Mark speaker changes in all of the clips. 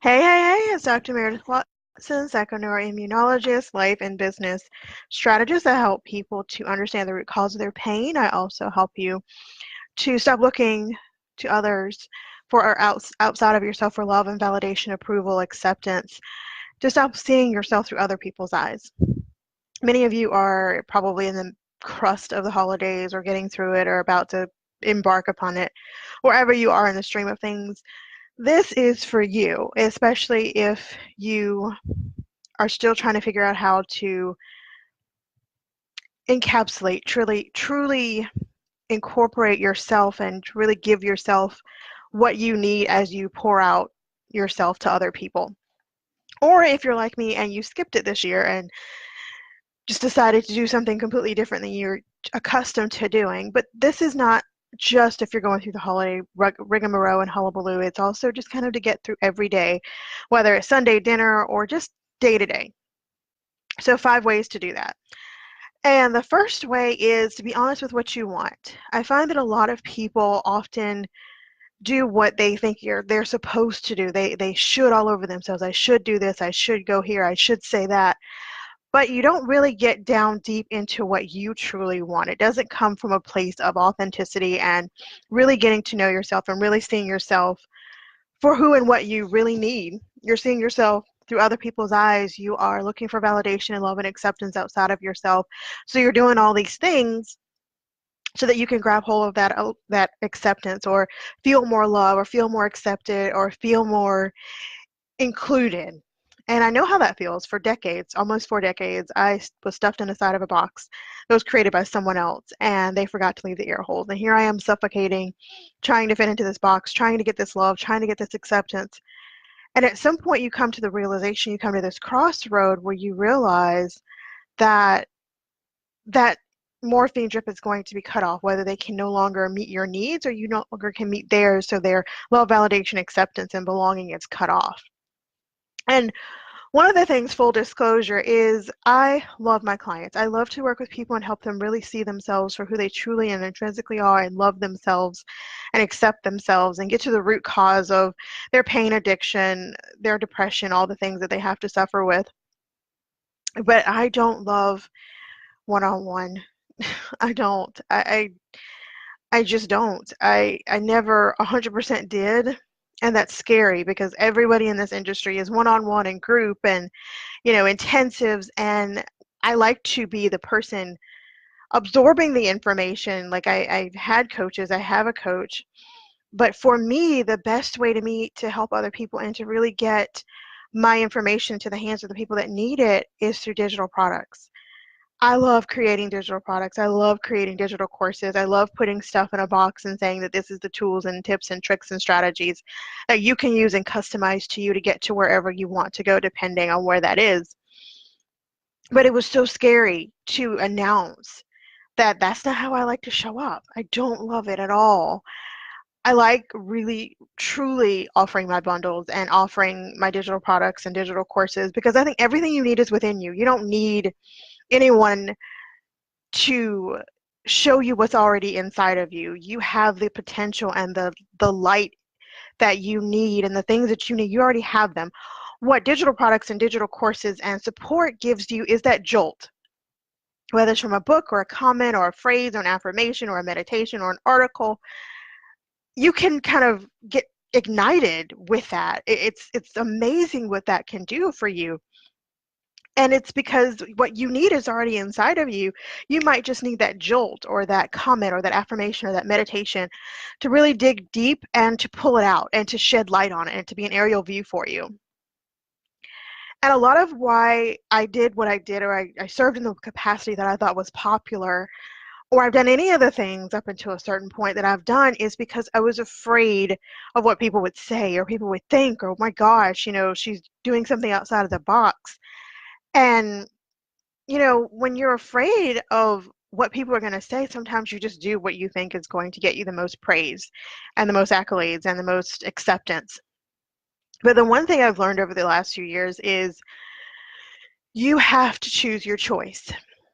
Speaker 1: Hey, it's Dr. Meredith Watson, psychoneuroimmunologist, life and business strategist. I help people to understand the root cause of their pain. I also help you to stop looking to others for or outside of yourself for love and validation, approval, acceptance, to stop seeing yourself through other people's eyes. Many of you are probably in the crust of the holidays or getting through it or about to embark upon it, wherever you are in the stream of things. This is for you, especially if you are still trying to figure out how to encapsulate, truly incorporate yourself and really give yourself what you need as you pour out yourself to other people. Or if you're like me and you skipped it this year and just decided to do something completely different than you're accustomed to doing. But this is not just if you're going through the holiday rigmarole and hullabaloo. It's also just kind of to get through every day, whether it's Sunday dinner or just day to day. So 5 ways to do that. And the first way is to be honest with what you want. I find that a lot of people often do what they think they're supposed to do. They should all over themselves. I should do this. I should go here. I should say that. But you don't really get down deep into what you truly want. It doesn't come from a place of authenticity and really getting to know yourself and really seeing yourself for who and what you really need. You're seeing yourself through other people's eyes. You are looking for validation and love and acceptance outside of yourself. So you're doing all these things so that you can grab hold of that acceptance or feel more love or feel more accepted or feel more included. And I know how that feels. For decades, almost 4 decades, I was stuffed in the side of a box that was created by someone else, and they forgot to leave the air holes. And here I am suffocating, trying to fit into this box, trying to get this love, trying to get this acceptance. And at some point, you come to the realization, you come to this crossroad where you realize that that morphine drip is going to be cut off, whether they can no longer meet your needs or you no longer can meet theirs, so their love, validation, acceptance, and belonging is cut off. And one of the things, full disclosure, is I love my clients. I love to work with people and help them really see themselves for who they truly and intrinsically are and love themselves and accept themselves and get to the root cause of their pain, addiction, their depression, all the things that they have to suffer with. But I don't love one-on-one. I don't. I just don't. I never 100% did. And that's scary because everybody in this industry is one-on-one and group and, intensives. And I like to be the person absorbing the information. Like I've had coaches, I have a coach. But for me, the best way to help other people and to really get my information to the hands of the people that need it is through digital products. I love creating digital products. I love creating digital courses. I love putting stuff in a box and saying that this is the tools and tips and tricks and strategies that you can use and customize to you to get to wherever you want to go, depending on where that is. But it was so scary to announce that that's not how I like to show up. I don't love it at all. I like really, truly offering my bundles and offering my digital products and digital courses because I think everything you need is within you. You don't need anyone to show you what's already inside of you. You have the potential and the light that you need and the things that you need. You already have them. What digital products and digital courses and support gives you is that jolt, whether it's from a book or a comment or a phrase or an affirmation or a meditation or an article. You can kind of get ignited with that. It's amazing what that can do for you. And it's because what you need is already inside of you. You might just need that jolt or that comment or that affirmation or that meditation to really dig deep and to pull it out and to shed light on it and to be an aerial view for you. And a lot of why I did what I did, or I served in the capacity that I thought was popular, or I've done any of the things up until a certain point that I've done, is because I was afraid of what people would say or people would think, or, oh my gosh, she's doing something outside of the box. And when you're afraid of what people are going to say, sometimes you just do what you think is going to get you the most praise and the most accolades and the most acceptance. But the one thing I've learned over the last few years is you have to choose your choice.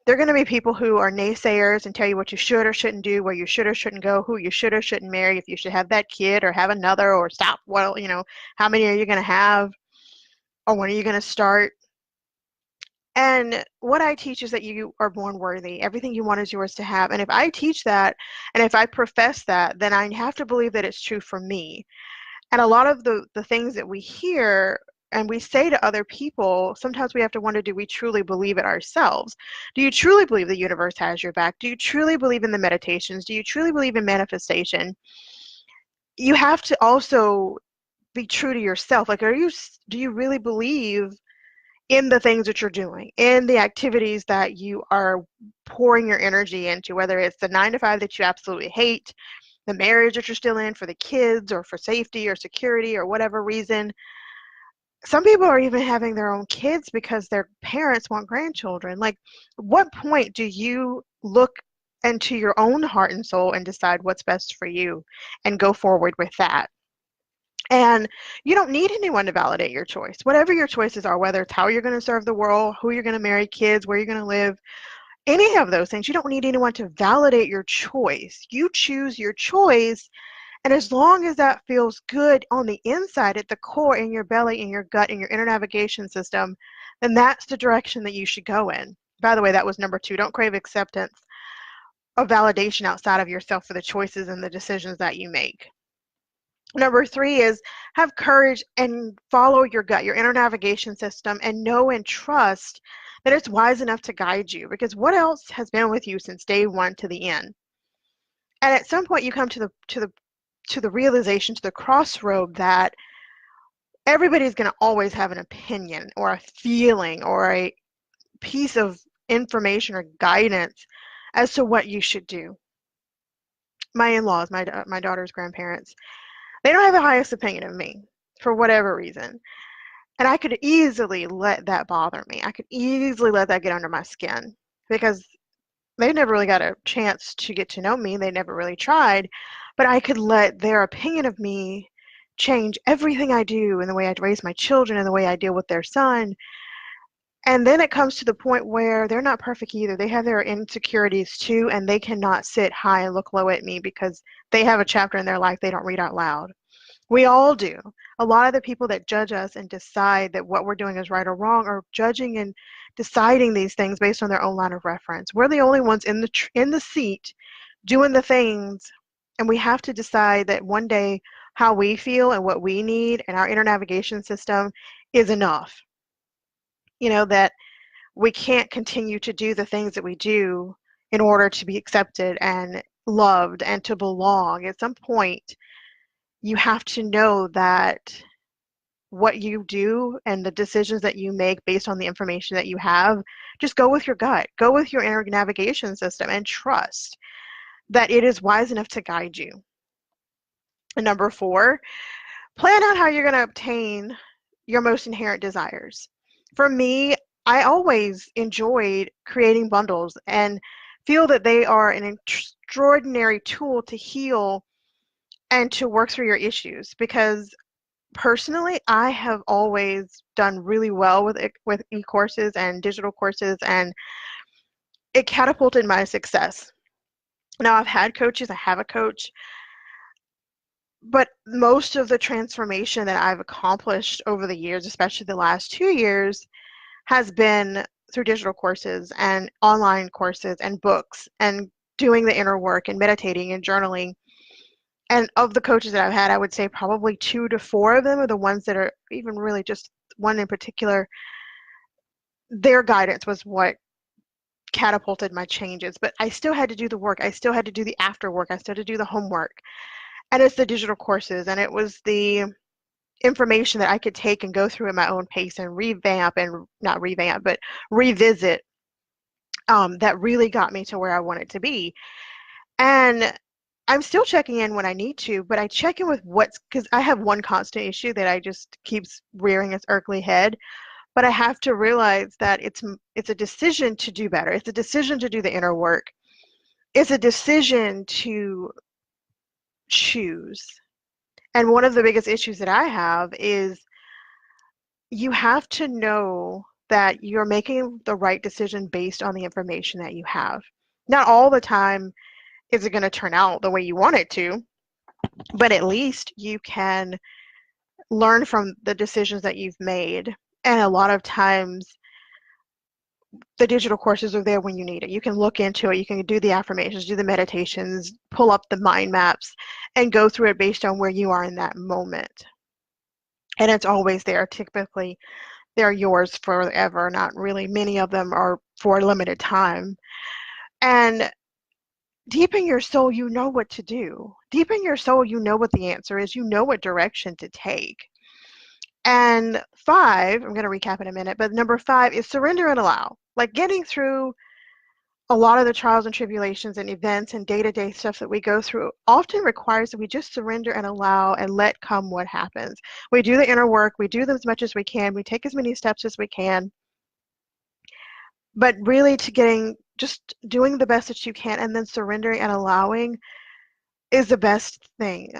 Speaker 1: There are going to be people who are naysayers and tell you what you should or shouldn't do, where you should or shouldn't go, who you should or shouldn't marry, if you should have that kid or have another, or stop. Well, how many are you going to have, or when are you going to start? And what I teach is that you are born worthy. Everything you want is yours to have. And if I teach that, and if I profess that, then I have to believe that it's true for me. And a lot of the things that we hear and we say to other people, sometimes we have to wonder, do we truly believe it ourselves? Do you truly believe the universe has your back? Do you truly believe in the meditations? Do you truly believe in manifestation? You have to also be true to yourself. Like, do you really believe in the things that you're doing, in the activities that you are pouring your energy into, whether it's the 9 to 5 that you absolutely hate, the marriage that you're still in for the kids or for safety or security or whatever reason. Some people are even having their own kids because their parents want grandchildren. Like, what point do you look into your own heart and soul and decide what's best for you and go forward with that? And you don't need anyone to validate your choice. Whatever your choices are, whether it's how you're going to serve the world, who you're going to marry, kids, where you're going to live, any of those things, you don't need anyone to validate your choice. You choose your choice, and as long as that feels good on the inside, at the core, in your belly, in your gut, in your inner navigation system, then that's the direction that you should go in. By the way, that was number 2. Don't crave acceptance of validation outside of yourself for the choices and the decisions that you make. Number 3 is have courage and follow your gut, your inner navigation system, and know and trust that it's wise enough to guide you, because what else has been with you since day one to the end? And at some point you come to the realization, to the crossroad, that everybody's going to always have an opinion or a feeling or a piece of information or guidance as to what you should do. My in-laws, my daughter's grandparents, they don't have the highest opinion of me for whatever reason. And I could easily let that bother me. I could easily let that get under my skin, because they never really got a chance to get to know me. They never really tried. But I could let their opinion of me change everything I do, and the way I raise my children, and the way I deal with their son. And then it comes to the point where they're not perfect either. They have their insecurities too, and they cannot sit high and look low at me because they have a chapter in their life they don't read out loud. We all do. A lot of the people that judge us and decide that what we're doing is right or wrong are judging and deciding these things based on their own line of reference. We're the only ones in the seat doing the things, and we have to decide that one day how we feel and what we need and our inner navigation system is enough. That we can't continue to do the things that we do in order to be accepted and loved and to belong. At some point, you have to know that what you do and the decisions that you make based on the information that you have, just go with your gut, go with your inner navigation system, and trust that it is wise enough to guide you. And number 4, plan out how you're going to obtain your most inherent desires. For me, I always enjoyed creating bundles and feel that they are an extraordinary tool to heal and to work through your issues, because personally, I have always done really well with e-courses and digital courses, and it catapulted my success. Now, I've had coaches, I have a coach, but most of the transformation that I've accomplished over the years, especially the last 2 years, has been through digital courses and online courses and books and doing the inner work and meditating and journaling. And of the coaches that I've had, I would say probably 2 to 4 of them are the ones that are, even really just one in particular, their guidance was what catapulted my changes. But I still had to do the work. I still had to do the after work. I still had to do the homework. And it's the digital courses, and it was the information that I could take and go through at my own pace and not revamp, but revisit, that really got me to where I wanted to be. And I'm still checking in when I need to, but I check in with because I have one constant issue that I just keeps rearing its ugly head. But I have to realize that it's a decision to do better. It's a decision to do the inner work. It's a decision to choose. And one of the biggest issues that I have is you have to know that you're making the right decision based on the information that you have. Not all the time is it going to turn out the way you want it to, but at least you can learn from the decisions that you've made. And a lot of times, the digital courses are there when you need it. You can look into it, you can do the affirmations, do the meditations, pull up the mind maps, and go through it based on where you are in that moment. And it's always there. Typically, they're yours forever. Not really. Many of them are for a limited time. And deep in your soul, you know what to do. Deep in your soul, you know what the answer is. You know what direction to take. And 5, I'm going to recap in a minute, but number 5 is surrender and allow. Like getting through a lot of the trials and tribulations and events and day-to-day stuff that we go through often requires that we just surrender and allow and let come what happens. We do the inner work, we do them as much as we can, we take as many steps as we can, but really just doing the best that you can and then surrendering and allowing is the best thing.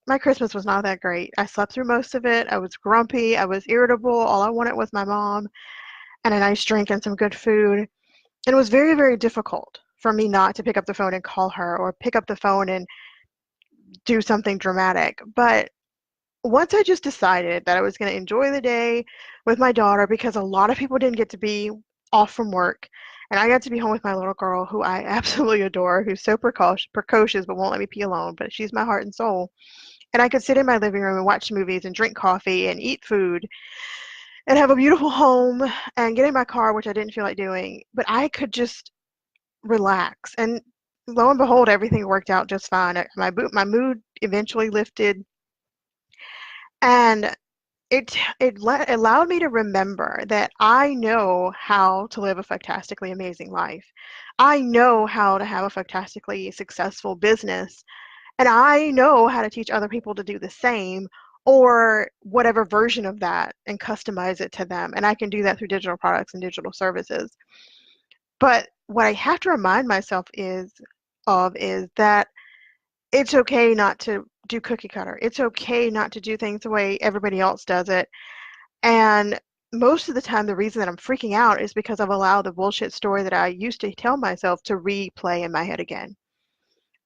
Speaker 1: My Christmas was not that great. I slept through most of it. I was grumpy. I was irritable. All I wanted was my mom and a nice drink and some good food. And it was very, very difficult for me not to pick up the phone and call her or pick up the phone and do something dramatic. But once I just decided that I was going to enjoy the day with my daughter, because a lot of people didn't get to be off from work, and I got to be home with my little girl, who I absolutely adore, who's so precocious but won't let me be alone, but she's my heart and soul. And I could sit in my living room and watch movies and drink coffee and eat food and have a beautiful home and get in my car, which I didn't feel like doing, but I could just relax. And lo and behold, everything worked out just fine. My mood eventually lifted, and it allowed me to remember that I know how to live a fantastically amazing life. I know how to have a fantastically successful business, and I know how to teach other people to do the same or whatever version of that and customize it to them. And I can do that through digital products and digital services. But what I have to remind myself is that it's okay not to do cookie cutter. It's okay not to do things the way everybody else does it. And most of the time, the reason that I'm freaking out is because I've allowed the bullshit story that I used to tell myself to replay in my head again.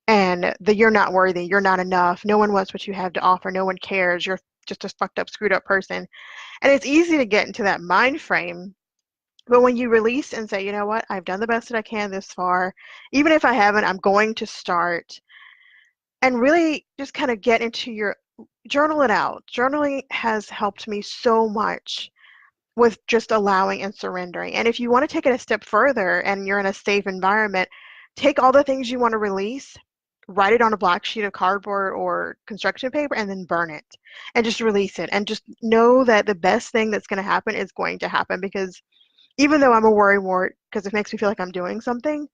Speaker 1: And you're not worthy, you're not enough, no one wants what you have to offer, no one cares, you're just a fucked up, screwed up person. And it's easy to get into that mind frame. But when you release and say, you know what, I've done the best that I can this far, even if I haven't, I'm going to start, and really just kind of get into your journal it out. Journaling has helped me so much with just allowing and surrendering. And if you want to take it a step further and you're in a safe environment, take all the things you want to release, write it on a black sheet of cardboard or construction paper, and then burn it and just release it. And just know that the best thing that's going to happen is going to happen, because even though I'm a worrywart, because it makes me feel like I'm doing something,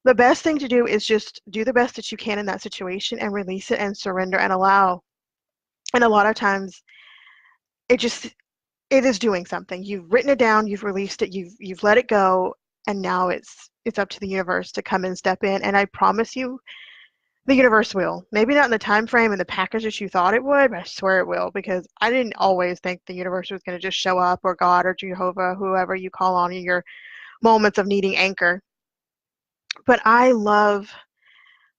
Speaker 1: the best thing to do is just do the best that you can in that situation and release it and surrender and allow. And a lot of times it is doing something. You've written it down, you've released it, you've let it go, and now it's up to the universe to come and step in. And I promise you, the universe will. Maybe not in the time frame and the package that you thought it would, but I swear it will, because I didn't always think the universe was going to just show up, or God or Jehovah, whoever you call on in your moments of needing anchor. But I love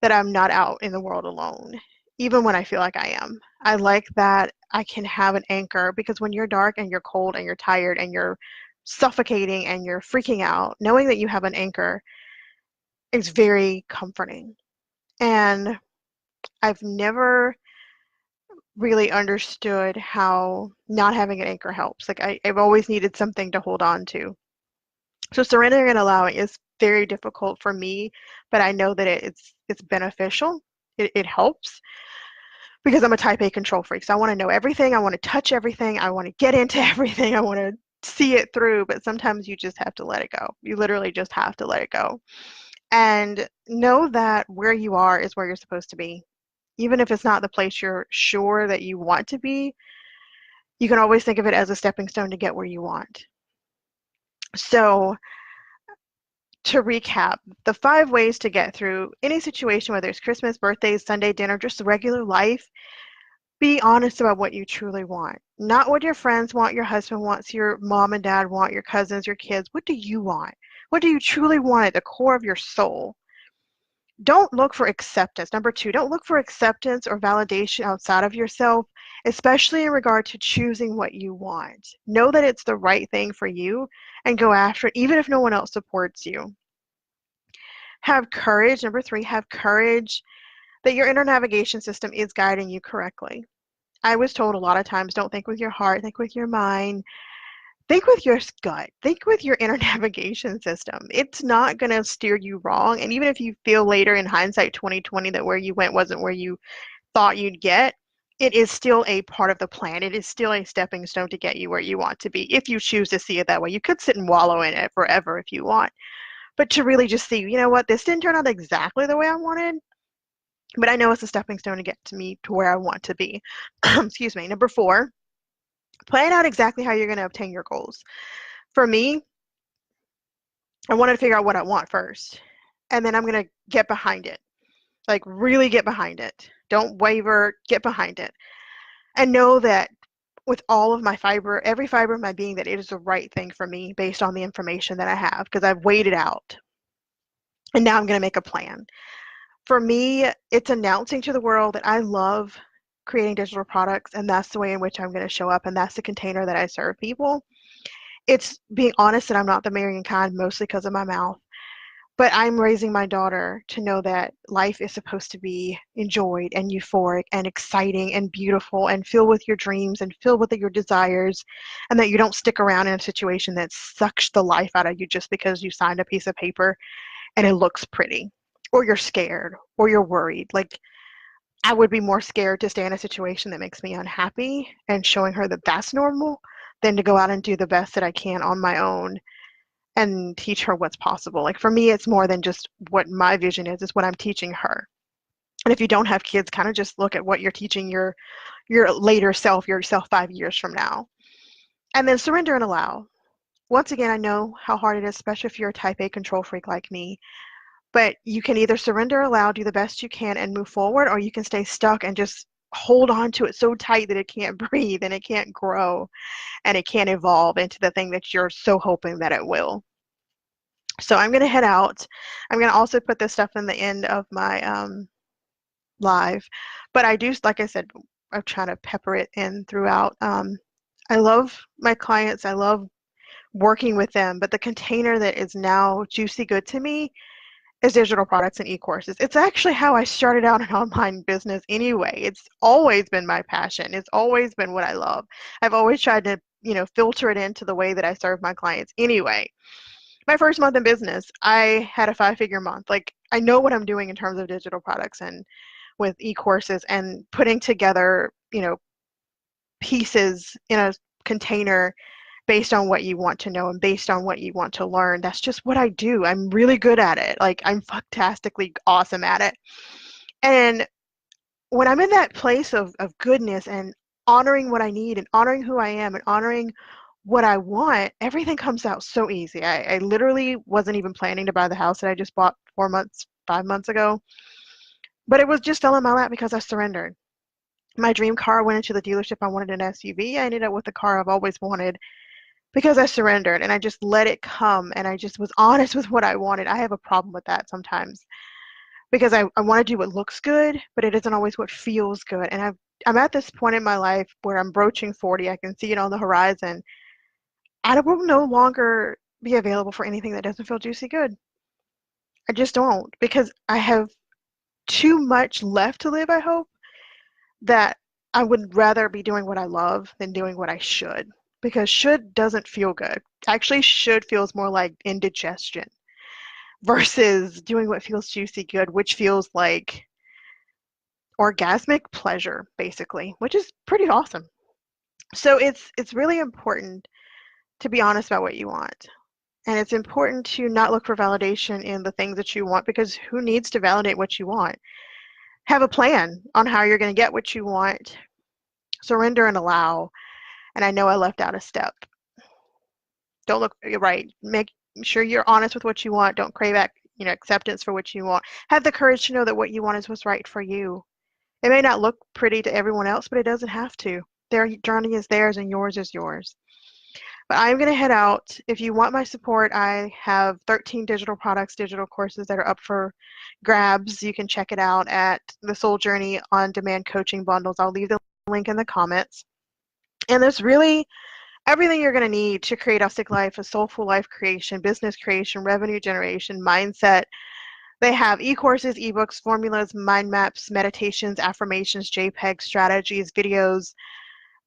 Speaker 1: that I'm not out in the world alone, even when I feel like I am. I like that I can have an anchor, because when you're dark and you're cold and you're tired and you're suffocating and you're freaking out, knowing that you have an anchor is very comforting. And I've never really understood how not having an anchor helps. Like I've always needed something to hold on to. So surrendering and allowing is very difficult for me, but I know that it's beneficial. It helps, because I'm a type A control freak. So I want to know everything. I want to touch everything. I want to get into everything. I want to see it through, but sometimes you just have to let it go. You literally just have to let it go. And know that where you are is where you're supposed to be. Even if it's not the place you're sure that you want to be, you can always think of it as a stepping stone to get where you want. So to recap, the 5 ways to get through any situation, whether it's Christmas, birthdays, Sunday dinner, just regular life, Be honest about what you truly want. Not what your friends want, your husband wants, your mom and dad want, your cousins, your kids. What do you want? What do you truly want at the core of your soul? Don't look for acceptance. Number two, don't look for acceptance or validation outside of yourself, especially in regard to choosing what you want. Know that it's the right thing for you and go after it, even if no one else supports you. Have courage. Number three, have courage that your inner navigation system is guiding you correctly. I was told a lot of times, don't think with your heart, think with your mind, think with your gut, think with your inner navigation system. It's not going to steer you wrong. And even if you feel later in hindsight 2020 that where you went wasn't where you thought you'd get, it is still a part of the plan. It is still a stepping stone to get you where you want to be if you choose to see it that way. You could sit and wallow in it forever if you want, but to really just see, you know what, this didn't turn out exactly the way I wanted, but I know it's a stepping stone to get to me to where I want to be. Excuse me. Number four, plan out exactly how you're going to obtain your goals. For me, I wanted to figure out what I want first, and then I'm going to get behind it. Like, really get behind it. Don't waver, get behind it. And know that with all of my fiber, every fiber of my being, that it is the right thing for me based on the information that I have, because I've weighed it out. And now I'm going to make a plan. For me, it's announcing to the world that I love creating digital products, and that's the way in which I'm going to show up, and that's the container that I serve people. It's being honest that I'm not the marrying kind, mostly because of my mouth. But I'm raising my daughter to know that life is supposed to be enjoyed and euphoric and exciting and beautiful and filled with your dreams and filled with your desires, and that you don't stick around in a situation that sucks the life out of you just because you signed a piece of paper and it looks pretty, or you're scared, or you're worried. Like, I would be more scared to stay in a situation that makes me unhappy and showing her that that's normal than to go out and do the best that I can on my own and teach her what's possible. Like, for me, it's more than just what my vision is, it's what I'm teaching her. And if you don't have kids, kind of just look at what you're teaching your later self, yourself 5 years from now. And then surrender and allow. Once again, I know how hard it is, especially if you're a type A control freak like me. But you can either surrender, allow, do the best you can, and move forward, or you can stay stuck and just hold on to it so tight that it can't breathe and it can't grow and it can't evolve into the thing that you're so hoping that it will. So I'm going to head out. I'm going to also put this stuff in the end of my live. But I do, like I said, I'm trying to pepper it in throughout. I love my clients. I love working with them. But the container that is now Juicy Good to me is digital products and e-courses. It's actually how I started out an online business anyway. It's always been my passion. It's always been what I love. I've always tried to, filter it into the way that I serve my clients anyway. My first month in business, I had a 5-figure month. Like, I know what I'm doing in terms of digital products and with e-courses and putting together, pieces in a container based on what you want to know and based on what you want to learn. That's just what I do. I'm really good at it. Like, I'm fantastically awesome at it. And when I'm in that place of goodness and honoring what I need and honoring who I am and honoring what I want, everything comes out so easy. I literally wasn't even planning to buy the house that I just bought 4 months, 5 months ago. But it was just fell in my lap because I surrendered. My dream car went into the dealership. I wanted an SUV. I ended up with the car I've always wanted because I surrendered and I just let it come and I just was honest with what I wanted. I have a problem with that sometimes because I want to do what looks good, but it isn't always what feels good. And I'm at this point in my life where I'm broaching 40. I can see it on the horizon. I will no longer be available for anything that doesn't feel juicy good. I just don't, because I have too much left to live, I hope, that I would rather be doing what I love than doing what I should, because should doesn't feel good. Actually, should feels more like indigestion versus doing what feels juicy good, which feels like orgasmic pleasure, basically, which is pretty awesome. So it's really important to be honest about what you want. And it's important to not look for validation in the things that you want, because who needs to validate what you want? Have a plan on how you're going to get what you want. Surrender and allow. And I know I left out a step. Don't look right. Make sure you're honest with what you want. Don't crave acceptance for what you want. Have the courage to know that what you want is what's right for you. It may not look pretty to everyone else, but it doesn't have to. Their journey is theirs and yours is yours. But I'm going to head out. If you want my support, I have 13 digital products, digital courses that are up for grabs. You can check it out at the Soul Journey On Demand Coaching Bundles. I'll leave the link in the comments. And there's really everything you're going to need to create a sick life, a soulful life creation, business creation, revenue generation, mindset. They have e-courses, ebooks, formulas, mind maps, meditations, affirmations, JPEG, strategies, videos,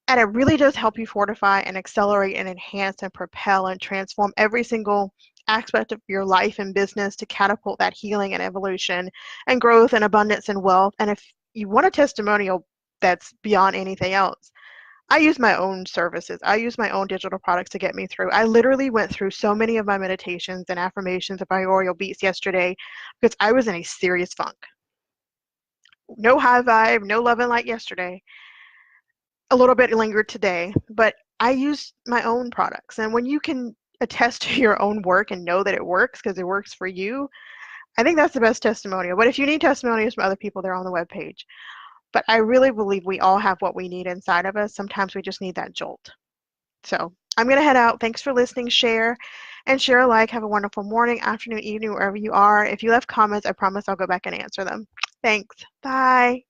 Speaker 1: and it really does help you fortify and accelerate and enhance and propel and transform every single aspect of your life and business to catapult that healing and evolution and growth and abundance and wealth. And if you want a testimonial that's beyond anything else, I use my own services. I use my own digital products to get me through. I literally went through so many of my meditations and affirmations and binaural beats yesterday because I was in a serious funk. No high vibe, no love and light yesterday. A little bit lingered today, but I use my own products. And when you can attest to your own work and know that it works because it works for you, I think that's the best testimonial. But if you need testimonials from other people, they're on the webpage. But I really believe we all have what we need inside of us. Sometimes we just need that jolt. So I'm going to head out. Thanks for listening. Share and share alike. Have a wonderful morning, afternoon, evening, wherever you are. If you left comments, I promise I'll go back and answer them. Thanks. Bye.